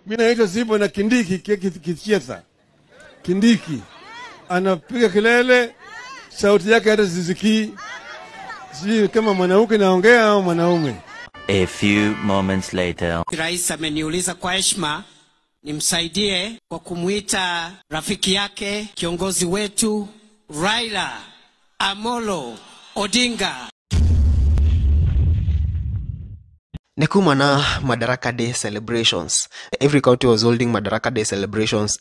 Mimi naitwa Zibo na Kindiki Kichiesa. Kindiki anapiga kelele, sauti yake hata sisikii. Sijui kama mwanamke naongea au mwanaume. A few moments later. Rais ameniuliza kwa heshima nimsaidie kwa kumuita rafiki yake kiongozi wetu Raila Amolo Odinga. Nekuma na Madaraka Day celebrations. Every county was holding Madaraka Day celebrations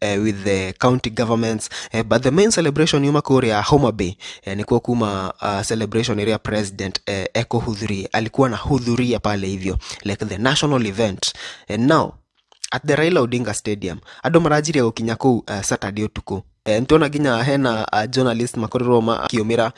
with the county governments. But the main celebration yuma Korea Homa Bay. Nikuwa kuma celebration area president Eko Hudhuri. Alikuwa na hudhuria pale hivyo. Like the national event. And now, at the Raila Odinga Stadium, ado marajiri ya ukinyaku Saturday utuku. Ntona ginya hena journalist makorero kiumira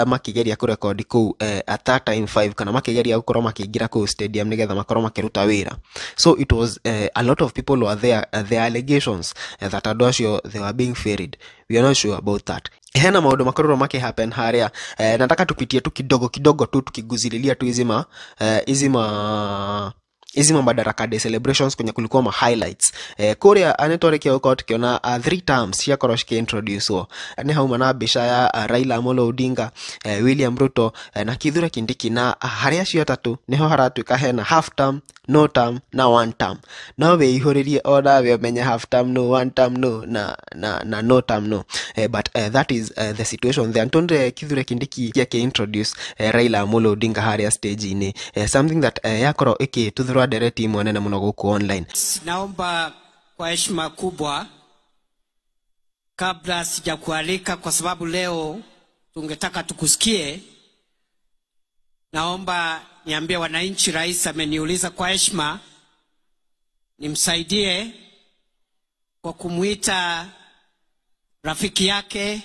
makigeria kurekodi ku at that time 5 kana makigeria gukoro makigira ku stadium nigetha makoro makiruta wira. So it was a lot of people were there. The allegations that Adosho they were being ferried, we are not sure about that. Hena maodo makorero maki happen haria. Nataka tupitie tu kidogo tu tukiguzililia tu izima Madaraka Day celebrations kwenye kulikuwa ma highlights. Korea anetorekea huko tukiona 3 terms ya koroshike introduce wo. Ane hauma na bishaya Raila Amolo Odinga, William Ruto na Kithure Kindiki na haria cio tatu niho haratuika hena half term, no term na one term. No we ihoririe order we menya half term no, one term no na no term no. But that is the situation there. Antonde Kithure Kindiki yake introduce Raila Amolo Odinga haria stage ini. Something that yakoro iki tudhurwa dereti mwanene muno guku online. Naomba kwa heshima kubwa kabla sijakualika kwa sababu leo tungetaka tukusikie, naomba niambie wananchi rais ameniuliza kwa heshima nimsaidie kwa kumuita rafiki yake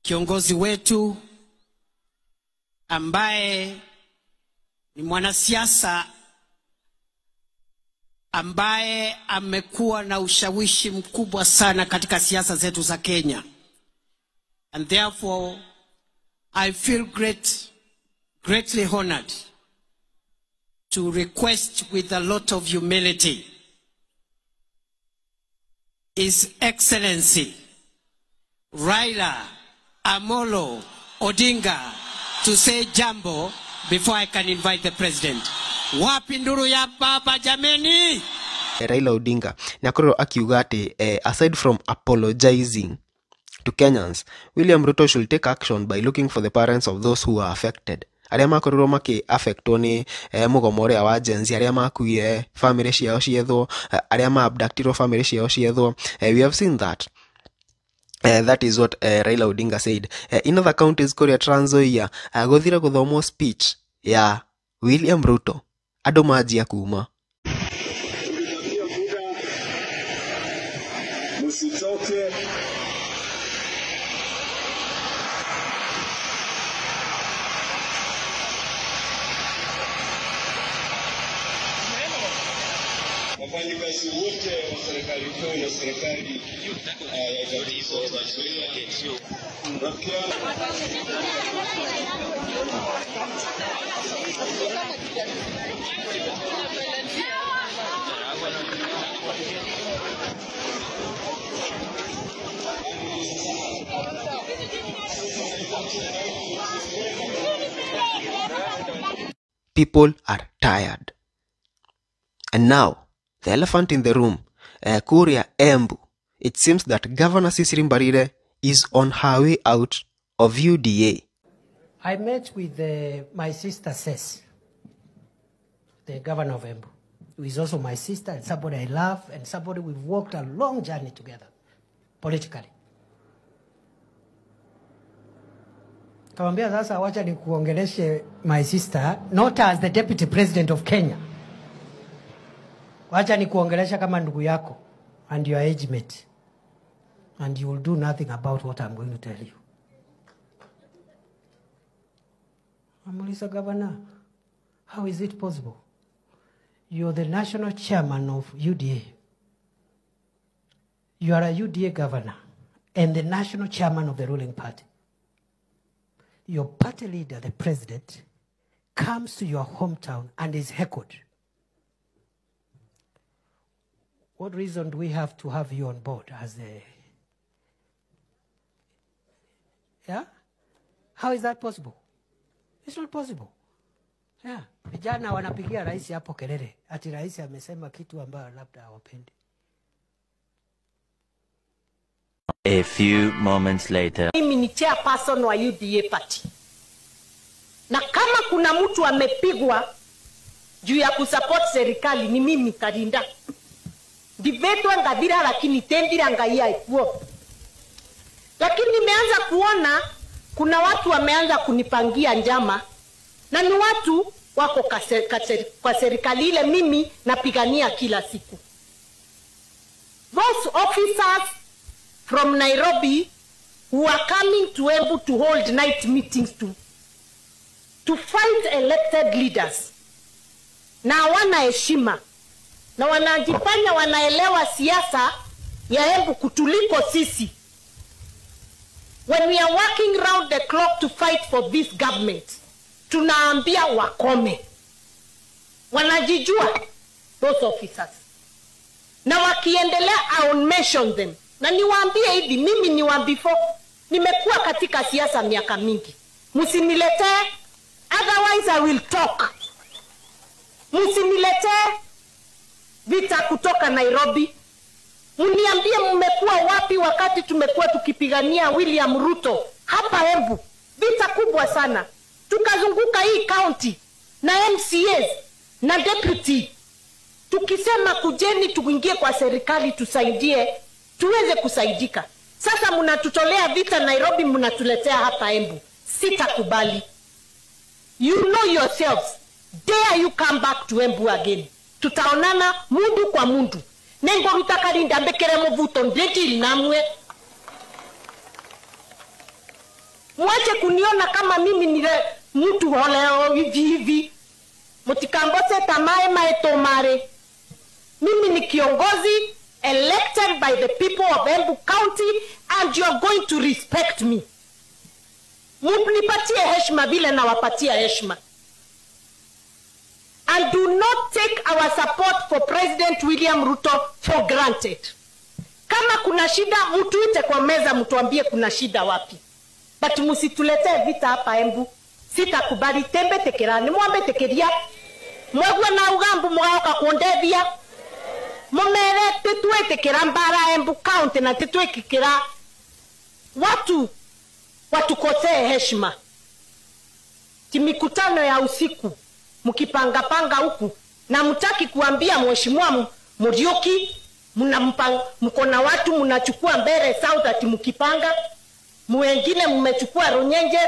kiongozi wetu ambaye ni mwanasiasa ambaye amekuwa na ushawishi mkubwa sana katika siasa zetu za Kenya. And therefore I feel greatly honored to request with a lot of humility His Excellency Raila Amolo Odinga to say jambo before I can invite the president. Wapi nduru ya baba jameni? Raila Odinga nakorero akiuga ati aside from apologizing to Kenyans, William Ruto should take action by looking for the parents of those who are affected. Aria makorero maki affectwo ni mugomore wa Gen-Z, aria makuire family ciao ciethwo, aria ma abducted family ciao ciethwo. We have seen that. That is what Raila Odinga said. In other counties, Korea Trans Nzoia gothira guthomo speech ya William Ruto. Ado maji ya kuma. Msitoke. Wafanyikazi wote wa serikali kuu na serikali ya jamhuri People are tired. And now, the elephant in the room, Kuria Embu. It seems that Governor Cecily Mbarire is on her way out of UDA. I met with my sister Cess, the governor of Embu, who is also my sister and somebody I love and somebody we've walked a long journey together, politically. Kawambia sasa wacha ni kuongeleshe my sister, not as the deputy president of Kenya. Wacha ni kuongelesha kama ndugu yako and your age mate. And you will do nothing about what I'm going to tell you. Amuliza Governor, how is it possible? You're the national chairman of UDA. You are a UDA governor and the national chairman of the ruling party. Your party leader, the president, comes to your hometown and is heckled. What reason do we have to have you on board as the... Yeah? How is that possible? It's not possible. Yeah. Vijana wanapigia rais hapo kelele. Ati rais amesema kitu ambayo labda hawapendi. A few moments later. Mimi ni chairperson wa UDA party. Na kama kuna mtu amepigwa juu ya kusupport serikali ni mimi Karinda. Divetwa ngadira lakini tendira ngaia ikuo. Lakini nimeanza kuona kuna watu wameanza kunipangia njama na ni watu wako kwa serikali ile mimi napigania kila siku. Those officers from Nairobi who are coming to Embu to hold night meetings to fight elected leaders. Na wana heshima. Na wanajifanya wanaelewa siasa ya Embu kutuliko sisi. When we are working round the clock to fight for this government, tunaambia wakome. Wanajijua, those officers. Na wakiendelea, I will mention them. Na niwaambie hivi, mimi ni wa before, nimekuwa katika siasa miaka mingi. Msiniletee, otherwise I will talk. Msiniletee vita kutoka Nairobi. Mniambie mmekuwa wapi wakati tumekuwa tukipigania William Ruto hapa Embu. Vita kubwa sana. Tukazunguka hii county na MCAs na deputy. Tukisema kujeni tuingie kwa serikali tusaidie, tuweze kusaidika. Sasa mnatutolea vita Nairobi, mnatuletea hapa Embu. Sitakubali. You know yourselves. Dare you come back to Embu again. Tutaonana mundu kwa mundu. Nengo rutakarinda mbekere muvuto ndeti namwe. Mwache kuniona kama mimi ni mtu holeo hivi. Mutikambose tamae maetomare. Mimi ni kiongozi elected by the people of Embu County and you are going to respect me. Munipatie heshima vile na wapatia heshima. And do not take our support for President William Ruto for granted. Kama kuna shida, mtuite kwa meza mtuambie kuna shida wapi. But musituletee vita hapa Embu. Sitakubali. Tembe tekerani, mwambe tekeria. Mwegwe na ugambu mwaoka kuondevia. Mumere tetue tekera mbara Embu County na tetue kikira. Watu kosee heshima. Kimikutano ya usiku. Mkipanga huku na mtaki kuambia mheshimiwa Muriuki mkona watu mnachukua mbele South ati mkipanga, wengine mmechukua Runyenje,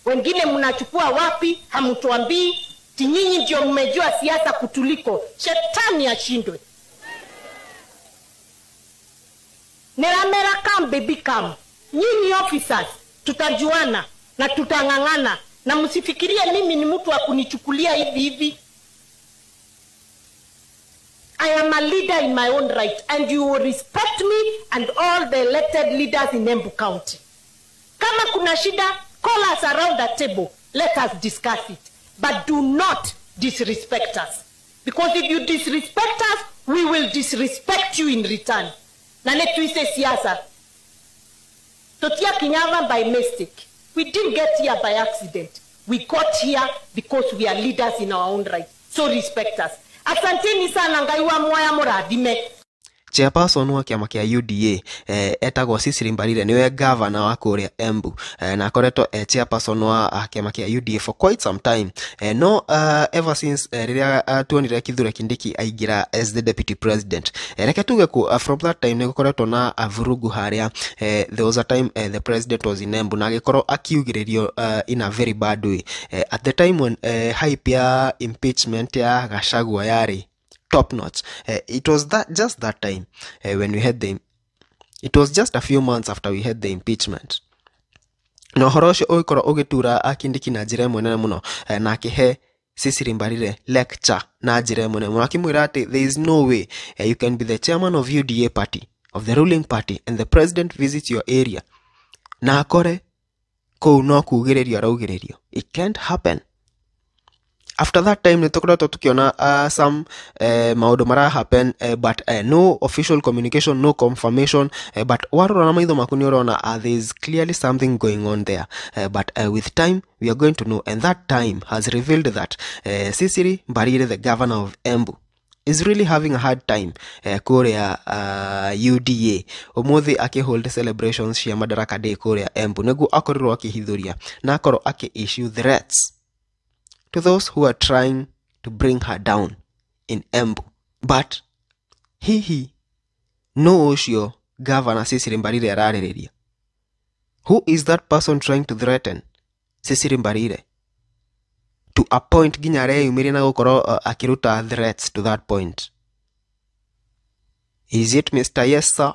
wengine mnachukua wapi, hamtuambii. Tinyinyi ndio mmejua siasa kutuliko. Shetani ashindwe. Neramera kam baby kam. Nyinyi officers tutajuana na tutangangana. Na msifikirie mimi ni mtu wa kunichukulia hivi. I am a leader in my own right and you will respect me and all the elected leaders in Embu County. Kama kuna shida, call us around the table. Let us discuss it. But do not disrespect us. Because if you disrespect us, we will disrespect you in return. Na netuise siasa. Totia kinyama by mistake. We didn't get here by accident. We got here because we are leaders in our own right. So respect us. Asanteni sana ngai wa moya muradime. Chairperson wa kiama kia UDA etagwo Cecily Mbarire niwe governor wa kuria Embu na akoretwo chairperson wa kiama kia UDA for quite some time. Ever since riria tuonire Kithure Kindiki aingira as the deputy president. Reke tuge ku from that time ni gukoretwo na vurugu haria there was a time the president was in Embu na agikorwo akiugiririo in a very bad way. At the time when hype ya impeachment ya Gachagua yari top notch. It was just that time when we had it was just a few months after we had the impeachment. No horosho oikoro ogitura Kindiki na njira imwe nene muno na akihe Cecily Mbarire lecture na njira imwe nene muno akimwira ati there is no way you can be the chairman of UDA party, of the ruling party, and the president visits your area na akore kou no kugiririo araugirerio. It can't happen. After that time nitukoretwo tukiona some maundu mara happen but no official communication, no confirmation, but warora maitho maku ni urona there is clearly something going on there, but with time we are going to know, and that time has revealed that Cecily Mbarire, the governor of Embu, is really having a hard time kuria UDA umuthi akihold celebrations cia Madaraka Day kuria Embu niguo akorirwo akihithuria na akorwo issue threats to those who are trying to bring her down in Embu. But no ucio governor Cecily Mbarire ararĩrĩria. Who is that person trying to threaten Cecily Mbarire to a point ginya areyumĩria na gũkorwo akiruta threats to that point? Is it Mr. Yes Sir?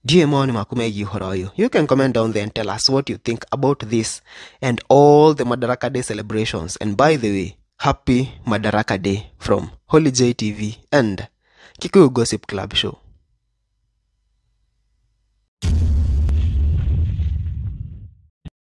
You can comment down there and tell us what you think about this and all the Madaraka Day celebrations. And by the way, happy Madaraka Day from Holy J TV and Kikuyu Gossip Club Show.